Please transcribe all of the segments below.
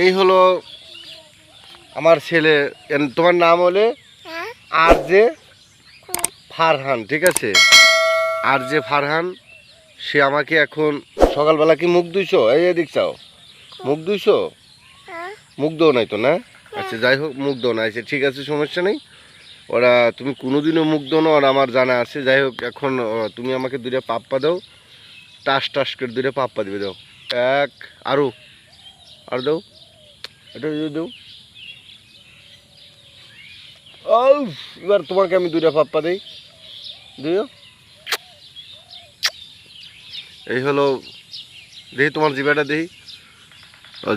এই হলো আমার ছেলে। তোমার নাম হলে আরজে ফারহান, ঠিক আছে? আরজে ফারহান। সে আমাকে এখন সকালবেলা কি মুখ ধুইছো? এই এদিক চাও, মুখ ধুইছো? মুখ দো নাই তো না? আচ্ছা যাই হোক, মুখ দো না, আচ্ছা ঠিক আছে, সমস্যা নেই। ওরা তুমি কোনোদিনও মুখ দো না, ওরা আমার জানা আছে। যাই হোক, এখন তুমি আমাকে দুইটা পাপ্পা দাও, টাস টাস করে দুইটা পাপ্পা দিবে। দাও এক, আরও আর দাও, এটা দাও। ও এবার তোমাকে আমি দুইটা পাপ্পা দিই, দিও। এই হলো, দেখি তোমার জিভাটা দেখি।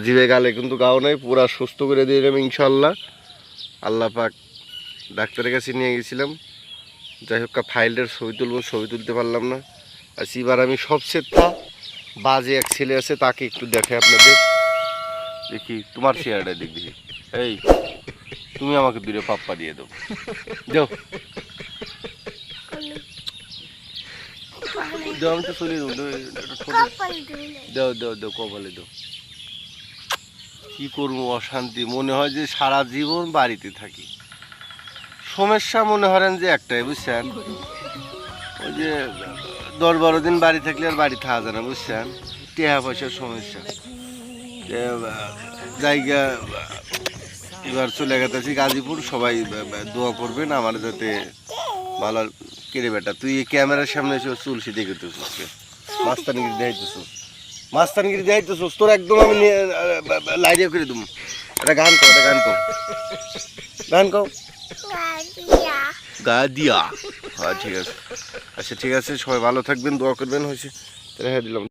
জিভে গালে কিন্তু গাও নাই, পুরা সুস্থ করে দিয়ে দিলাম ইনশাল্লাহ। আল্লাহ পাক ডাক্তারের কাছে নিয়ে গেছিলাম। যাই হোক, ফাইলটার ছবি তুলবো, ছবি তুলতে পারলাম না। আর এবার আমি সবচেয়ে বাজে এক ছেলে আছে, তাকে একটু দেখে আপনাদের। দেখি তোমার চেহারাটা দেখবি। এই তুমি আমাকে দূরে পাপ্পা দিয়ে দাও, দাও দাও, আমি তো চলে যাবো। দাও দাও দাও, কপালে দাও। কি করবো, অশান্তি মনে হয় যে সারা জীবন বাড়িতে থাকি। সমস্যা মনে করেন যে একটাই, বুঝছেন? ওই যে 10-12 দিন বাড়ি থাকলে আর বাড়ি থাকা যায় না, বুঝছেন? টাকা পয়সার সমস্যা। জায়গা এবার চলে গেছি গাজীপুর। সবাই দোয়া করবেন আমার যাতে ভালো। কেড়ে বেটা, তুই ক্যামেরার সামনে এসে চুল সিধে করতেছিস, মাস্তানগিরি দেখাইতেছিস, মাস্তানগিরি দেখাইতেছিস। তোর একদম আমি লাইরিয়া করে দেবো। একটা গান কো, একটা গান কো, গান কো। গা দিয়া। হ্যাঁ ঠিক আছে, আচ্ছা ঠিক আছে, সবাই ভালো থাকবেন, দোয়া করবেন। হয়েছে, রেখে দিলাম।